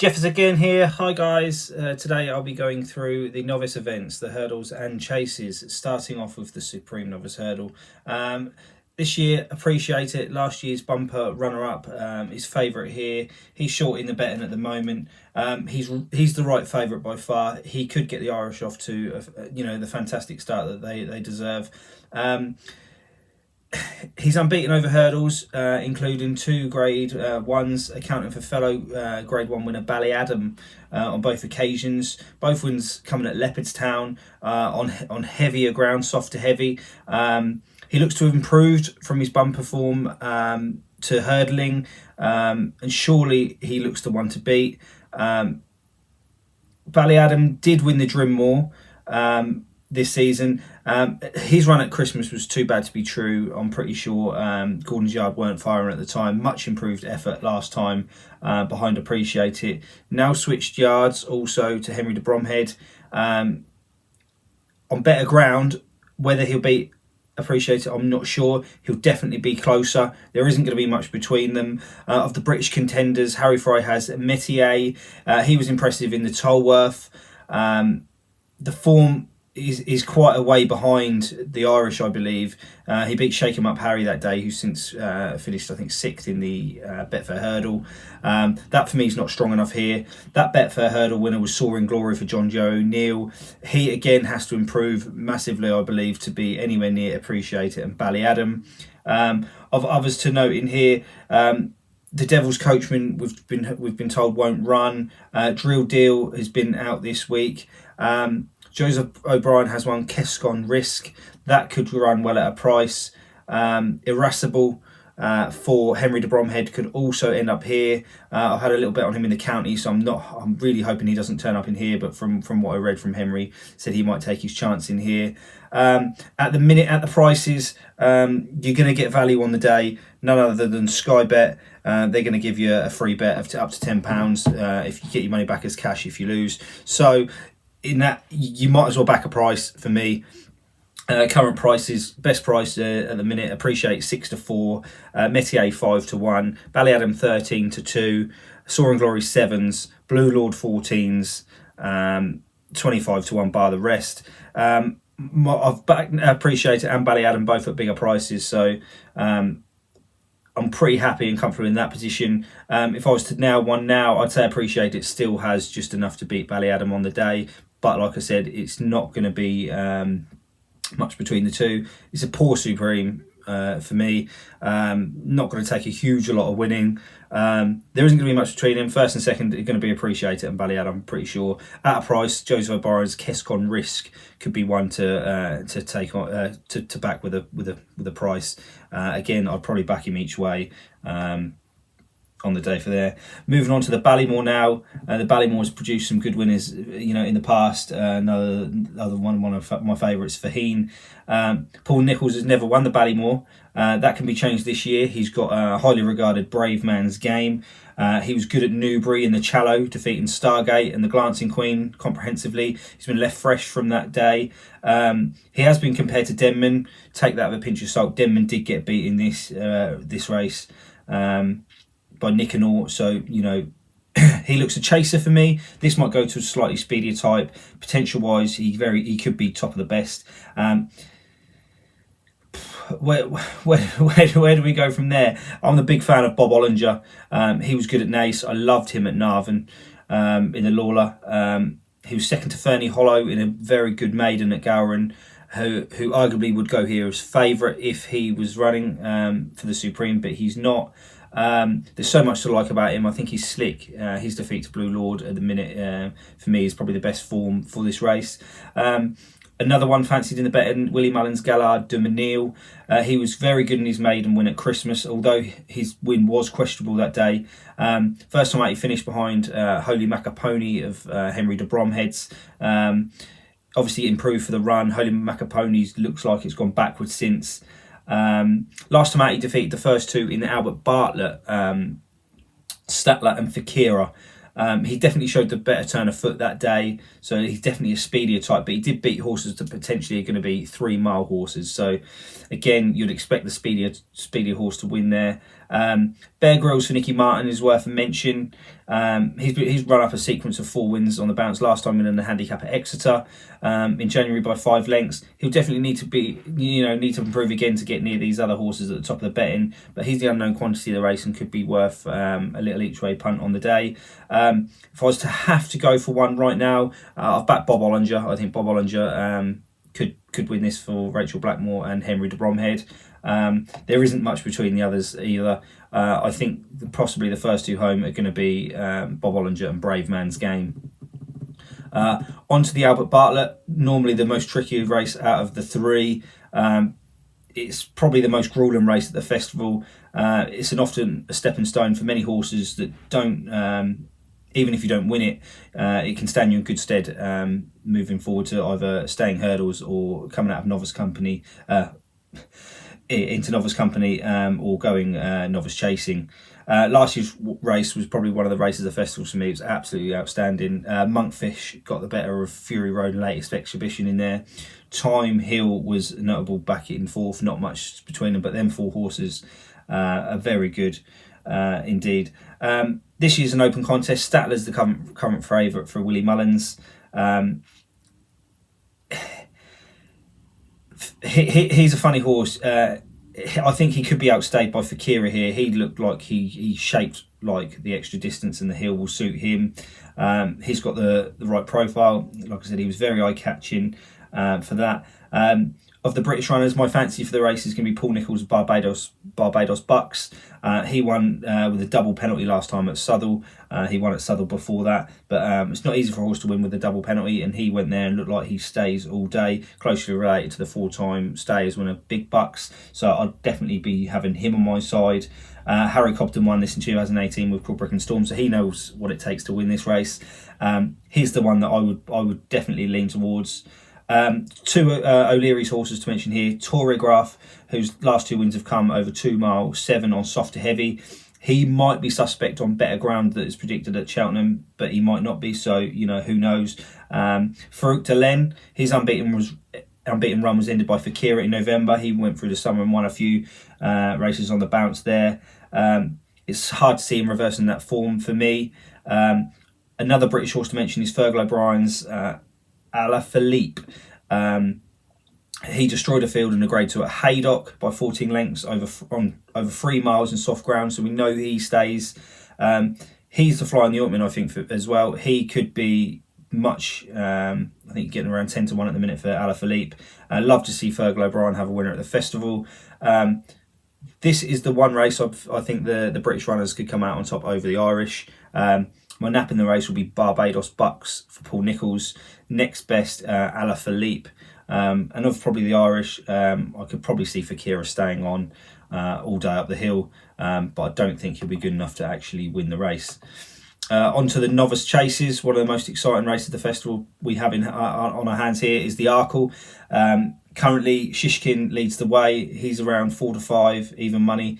Jeffers again here. Hi guys. Today I'll be going through the novice events, the hurdles and chases, starting off with the Supreme Novice Hurdle. This year, appreciate it. Last year's bumper runner-up, his favourite here. He's short in the betting at the moment. He's the right favourite by far. He could get the Irish off to the fantastic start that they deserve. He's unbeaten over hurdles, including two grade ones, accounting for fellow grade one winner Ballymore on both occasions. Both wins coming at Leopardstown on heavier ground, soft to heavy. He looks to have improved from his bumper form to hurdling, and surely he looks the one to beat. Ballymore did win the Drimmore this season. His run at Christmas was too bad to be true. I'm pretty sure Gordon's Yard weren't firing at the time. Much improved effort last time behind Appreciate It. Now switched yards also to Henry de Bromhead. On better ground, whether he'll beat Appreciate It, I'm not sure. He'll definitely be closer. There isn't going to be much between them. Of the British contenders, Harry Frey has Metier. He was impressive in the Tolworth. The form is quite a way behind the Irish, I believe. He beat Shake 'em Up Harry that day, who's since finished, I think, 6th in the Betfair Hurdle. That for me is not strong enough here. That Betfair Hurdle winner was Soaring Glory for John Joe O'Neill. He again has to improve massively, I believe, to be anywhere near Appreciate It and Ballymore. Of others to note in here, the Devil's Coachman we've been told won't run. Drill Deal has been out this week. Joseph O'Brien has one, Kescon Risk. That could run well at a price. Irascible for Henry de Bromhead could also end up here. I've had a little bet on him in the county, so I'm really hoping he doesn't turn up in here, but from what I read from Henry, said he might take his chance in here. At the minute, at the prices, you're going to get value on the day, none other than Sky Bet. They're going to give you a free bet of up to £10 if you get your money back as cash if you lose. So in that, you might as well back a price for me. Current prices, best price at the minute, Appreciate 6-4, Metier 5-1, Ballymore 13-2, Soaring Glory 7s, Blue Lord 14s, 25-1 bar the rest. I've backed Appreciate It and Ballymore both at bigger prices, so I'm pretty happy and comfortable in that position. If I was to nail one now, I'd say Appreciate It still has just enough to beat Ballymore on the day. But like I said, it's not going to be much between the two. It's a poor Supreme for me. Not going to take a huge lot of winning. There isn't going to be much between them. First and second are going to be Appreciate It and Ballymore, I'm pretty sure. At a price, Joseph O'Brien's Kescon Risk could be one to take on to back with a price. Again, I'd probably back him each way on the day for there. Moving on to the Ballymore now. The Ballymore has produced some good winners, in the past. Another one of my favourites, Faheen. Paul Nicholls has never won the Ballymore. That can be changed this year. He's got a highly regarded Brave Man's Game. He was good at Newbury in the Challow, defeating Stargate and the Glancing Queen comprehensively. He's been left fresh from that day. He has been compared to Denman. Take that with a pinch of salt. Denman did get beat in this race by Nick and all, so he looks a chaser for me. This might go to a slightly speedier type. Potential wise, he could be top of the best. Where do we go from there? I'm the big fan of Bob Ollinger. He was good at Naas. I loved him at Navan in the Lawler. He was second to Fernie Hollow in a very good maiden at Gowran, who arguably would go here as favourite if he was running for the Supreme, but he's not. There's so much to like about him. I think he's slick. His defeat to Blue Lord at the minute, for me, is probably the best form for this race. Another one fancied in the betting, Willie Mullins Gallard de Menil. He was very good in his maiden win at Christmas, although his win was questionable that day. First time out, he finished behind Holy Macapony of Henry de Bromhead's. Obviously improved for the run. Holy Macapony's looks like it's gone backwards since. Last time out, he defeated the first two in the Albert Bartlett, Statler and Fakira. He definitely showed the better turn of foot that day, so he's definitely a speedier type, but he did beat horses that potentially are going to be 3 mile horses. So again, you'd expect the speedier horse to win there. Bear Grylls for Nikki Martin is worth a mention. He's run up a sequence of 4 wins on the bounce, last time in the handicap at Exeter in January by 5 lengths. He'll definitely need to improve again to get near these other horses at the top of the betting, but he's the unknown quantity of the race and could be worth a little each way punt on the day. If I was to have to go for one right now, I've backed Bob Ollinger. I think Bob Ollinger could win this for Rachel Blackmore and Henry de Bromhead. There isn't much between the others either. I think possibly the first 2 home are going to be Bob Ollinger and Brave Man's Game. Onto the Albert Bartlett, normally the most tricky race out of the 3. It's probably the most grueling race at the festival. It's often a stepping stone for many horses that don't, even if you don't win it, it can stand you in good stead moving forward to either staying hurdles or coming out of novice company, into novice company, or going novice chasing. Last year's race was probably one of the races of the festival for me. It was absolutely outstanding. Monkfish got the better of Fury Road and latest exhibition in there. Time Hill was notable back in 4th, not much between them, but them 4 horses are very good indeed. This year's an open contest. Statler's the current favourite for Willie Mullins. He's a funny horse. I think he could be outstayed by Fakira here. He looked like he shaped like the extra distance, and the hill will suit him. He's got the right profile. Like I said, he was very eye-catching for that. Of the British runners, my fancy for the race is going to be Paul Nicholls' Barbados Bucks. He won with a double penalty last time at Southall. He won at Southall before that, but it's not easy for a horse to win with a double penalty, and he went there and looked like he stays all day, closely related to the 4-time stayers winner Big Bucks, so I'd definitely be having him on my side. Harry Cobden won this in 2018 with Crawbrick and Storm, so he knows what it takes to win this race. He's the one that I would definitely lean towards. 2 O'Leary's horses to mention here. Torregraph, whose last 2 wins have come over 2 mile 7 on soft to heavy. He might be suspect on better ground that is predicted at Cheltenham, but he might not be, so who knows. Farouk Delen, his unbeaten run was ended by Fakira in November. He went through the summer and won a few races on the bounce there. It's hard to see him reversing that form for me. Another British horse to mention is Fergal O'Brien's Ala Philippe. He destroyed a field in a grade 2 at Haydock by 14 lengths over 3 miles in soft ground, so we know he stays. He's the fly in the ointment, I think, as well. He could be much, I think getting around 10 to 1 at the minute for Ala Philippe. I'd love to see Fergal O'Brien have a winner at the festival. This is the one race I think the British runners could come out on top over the Irish. My nap in the race will be Barbados Bucks for Paul Nicholls. Next best, Ala Philippe. And of probably the Irish, I could probably see Fakira staying on all day up the hill, but I don't think he'll be good enough to actually win the race. Onto the Novice Chases. One of the most exciting races of the festival we have on our hands here is the Arkle. Currently, Shishkin leads the way. He's around 4 to 5, even money.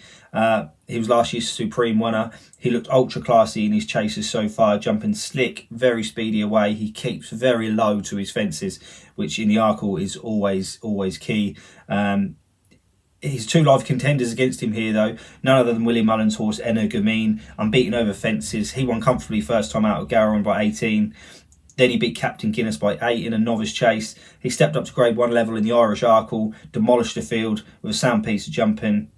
He was last year's Supreme winner. He looked ultra classy in his chases so far, jumping slick, very speedy away. He keeps very low to his fences, which in the Arkle is always key. His 2 live contenders against him here, though, none other than Willie Mullins' horse Energamine, unbeaten over fences. He won comfortably first time out of Gowran by 18. Then he beat Captain Guinness by 8 in a novice chase. He stepped up to grade 1 level in the Irish Arkle, demolished the field with a sound piece of jumping.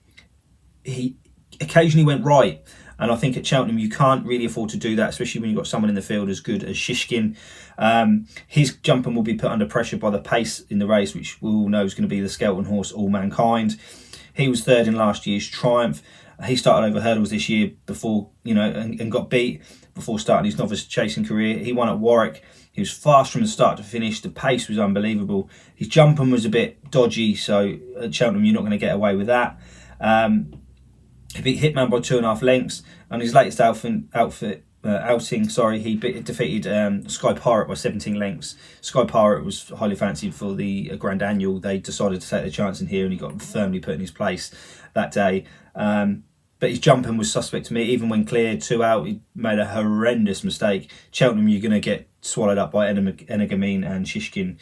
He occasionally went right, and I think at Cheltenham you can't really afford to do that, especially when you've got someone in the field as good as Shishkin. His jumping will be put under pressure by the pace in the race, which we all know is going to be the Skelton horse All Mankind. He was 3rd in last year's Triumph. He started over hurdles this year before, and got beat before starting his novice chasing career. He won at Warwick. He was fast from the start to finish. The pace was unbelievable. His jumping was a bit dodgy, so at Cheltenham you're not going to get away with that. He beat Hitman by 2.5 lengths. On his latest outing, he defeated Sky Pirate by 17 lengths. Sky Pirate was highly fancied for the Grand Annual. They decided to take the chance in here, and he got firmly put in his place that day. But his jumping was suspect to me. Even when cleared 2 out, he made a horrendous mistake. Cheltenham, you're going to get swallowed up by Energamine and Shishkin.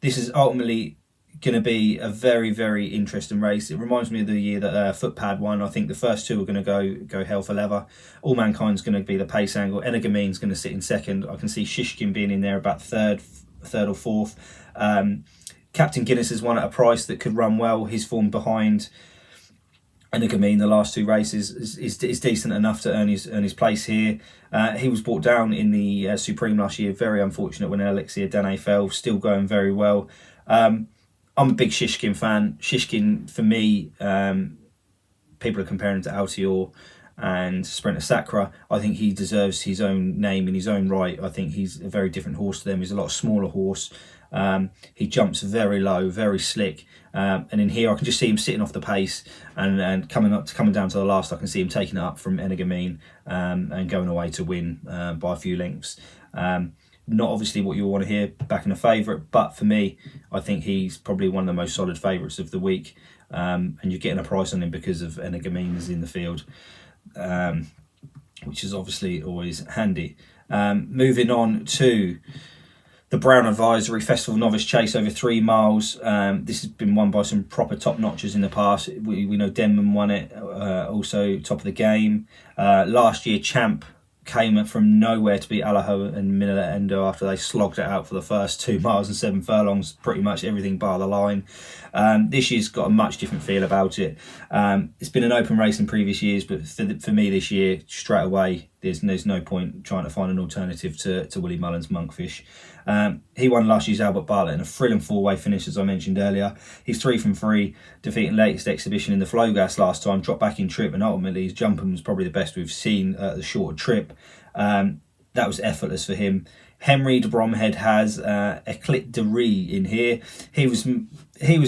This is ultimately going to be a very, very interesting race. It reminds me of the year that Footpad won. I think the first two are going to go hell for leather. All Mankind's going to be the pace angle. Energamine's going to sit in second. I can see Shishkin being in there about third or fourth. Captain Guinness has won at a price that could run well. His form behind Energamine the last two races is decent enough to earn his place here. He was brought down in the Supreme last year. Very unfortunate when Elixir Dane fell. Still going very well. I'm a big Shishkin fan. Shishkin, for me, people are comparing him to Altior and Sprinter Sacra. I think he deserves his own name in his own right. I think he's a very different horse to them. He's a lot smaller horse. He jumps very low, very slick. And in here, I can just see him sitting off the pace and coming down to the last. I can see him taking it up from Energamine and going away to win by a few lengths. Not obviously what you'll want to hear back in a favourite, but for me, I think he's probably one of the most solid favourites of the week. And you're getting a price on him because of Energamine is in the field, which is obviously always handy. Moving on to the Brown Advisory Festival Novice Chase over 3 miles. This has been won by some proper top notchers in the past. We know Denman won it, also top of the game. Last year, Champ came from nowhere to beat Allaho and Minilla Endo after they slogged it out for the first 2 miles and 7 furlongs, pretty much everything bar the line. This year's got a much different feel about it. It's been an open race in previous years, but for me this year, straight away, there's no point trying to find an alternative to Willie Mullins' Monkfish. He won last year's Albert Bartlett in a thrilling 4-way finish, as I mentioned earlier. He's 3 from 3, defeating latest exhibition in the Flowgas last time, dropped back in trip, and ultimately his jumping was probably the best we've seen at the shorter trip. That was effortless for him. Henry de Bromhead has Eclit de Ree in here. He was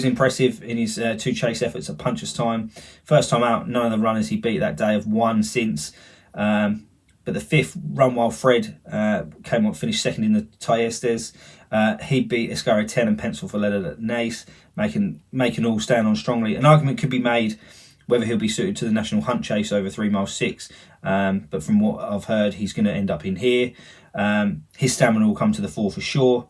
impressive in his 2 chase efforts at Puncher's Time. First time out, none of the runners he beat that day have won since. But the 5th, Run Wild Fred, came on, finished second in the Tayestes. He beat Escario 10 and Pencil for Leather at Nace, making all stand on strongly. An argument could be made whether he'll be suited to the National Hunt Chase over 3 miles 6. But from what I've heard, he's going to end up in here. His stamina will come to the fore for sure.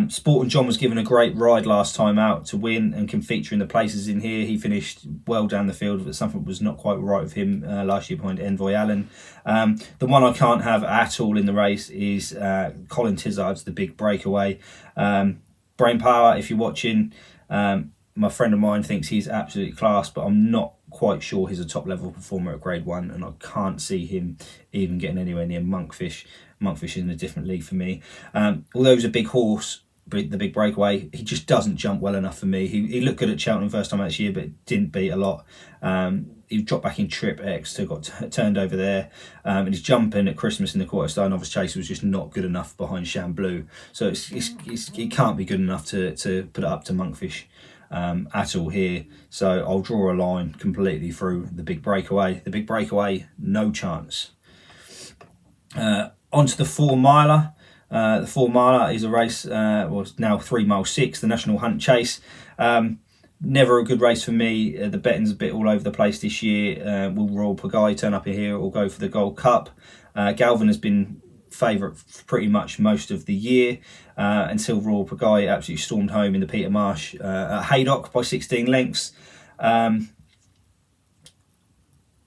Sporting John was given a great ride last time out to win and can feature in the places in here. He finished well down the field, but something was not quite right with him last year behind Envoy Allen. The one I can't have at all in the race is Colin Tizard's The Big Breakaway. Brain Power, if you're watching, my friend of mine thinks he's absolutely class, but I'm not quite sure he's a top level performer at grade 1, and I can't see him even getting anywhere near Monkfish. Monkfish is in a different league for me. Although he's a big horse, The Big Breakaway, he just doesn't jump well enough for me. He looked good at Cheltenham first time out this year, but didn't beat a lot. He dropped back in trip at Exeter, got turned over there, and his jumping at Christmas in the Quarter Star Novice Chase was just not good enough behind Shamblu. So it can't be good enough to put it up to Monkfish at all here. So I'll draw a line completely through The Big Breakaway. The Big Breakaway, no chance. Onto the 4 miler. The 4 miler is a race, now 3 miles 6, the National Hunt Chase. Never a good race for me. The betting's a bit all over the place this year. Will Royal Pagaille turn up in here or go for the Gold Cup? Galvin has been favourite for pretty much most of the year until Royal Pagaille absolutely stormed home in the Peter Marsh at Haydock by 16 lengths.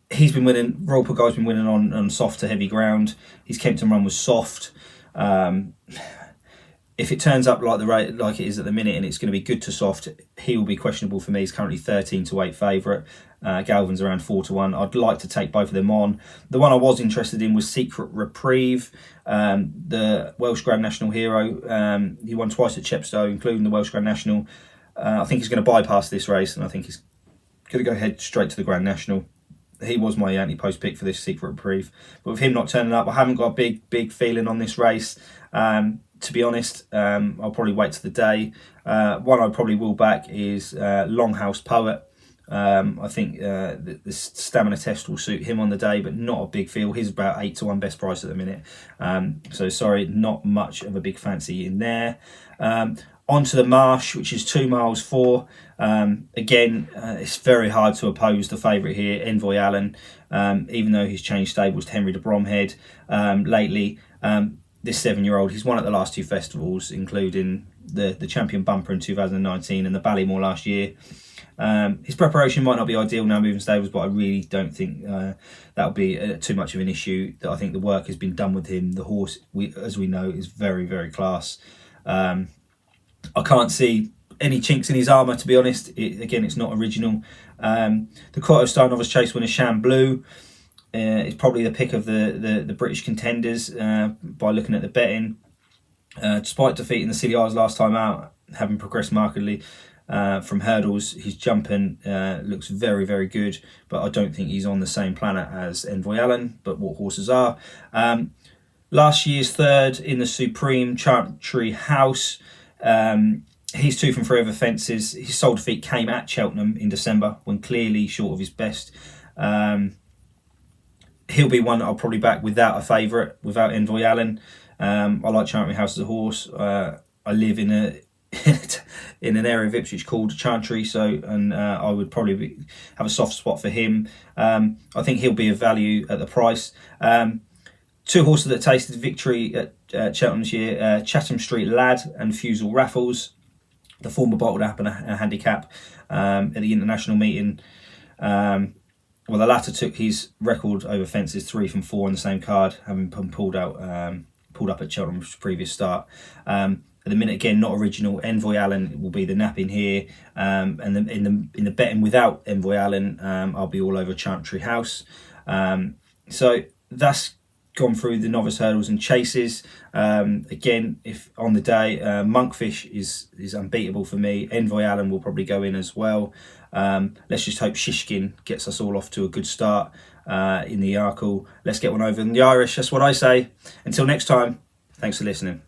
He's been winning. Royal Pagaille's been winning on soft to heavy ground. His Kempton run was soft. If it turns up like it is at the minute and it's going to be good to soft, he will be questionable for me. He's currently 13-8 favourite. Galvin's around 4-1. I'd like to take both of them on. The one I was interested in was Secret Reprieve, the Welsh Grand National hero. He won twice at Chepstow, including the Welsh Grand National. I think he's going to bypass this race, and I think he's going to go head straight to the Grand National. He was my anti-post pick for this Secret Reprieve. But with him not turning up, I haven't got a big feeling on this race. To be honest, I'll probably wait till the day. One I probably will back is Longhouse Poet. I think the stamina test will suit him on the day, but not a big feel. He's about 8-1 best price at the minute. So sorry, not much of a big fancy in there. Onto the Marsh, which is 2 miles 4. Again, it's very hard to oppose the favourite here, Envoy Allen, even though he's changed stables to Henry de Bromhead lately. This 7-year-old, he's won at the last 2 festivals, including the champion bumper in 2019 and the Ballymore last year. His preparation might not be ideal now moving stables, but I really don't think that'll be too much of an issue. I think the work has been done with him. The horse, as we know, is very, very class. I can't see any chinks in his armour, to be honest. Again, it's not original. The Quarto Star Novice Chase winner Sham Blue is probably the pick of the British contenders by looking at the betting. Despite defeating the Silly Isles last time out, having progressed markedly from hurdles, his jumping looks very, very good, but I don't think he's on the same planet as Envoy Allen, but what horses are. Last year's third in the Supreme Chantry House. He's 2 from 3 over fences. His sole defeat came at Cheltenham in December when clearly short of his best. He'll be one that I'll probably back without a favourite, without Envoy Allen. I like Chantry House as a horse. I live in an area of Ipswich called Chantry, and I would probably have a soft spot for him. I think he'll be of value at the price. 2 horses that tasted victory at Cheltenham this year, Chatham Street Lad and Fusel Raffles, the former bottled up and a handicap at the international meeting. The latter took his record over fences 3 from 4 on the same card, having pulled up at Cheltenham's previous start. At the minute, again, not original. Envoy Allen will be the napping here, and in the betting without Envoy Allen, I'll be all over Chantry House. So that's gone through the novice hurdles and chases. Again, if on the day, Monkfish is unbeatable for me. Envoy Allen will probably go in as well. Let's just hope Shishkin gets us all off to a good start in the Arkle. Let's get one over in the Irish. That's what I say. Until next time, thanks for listening.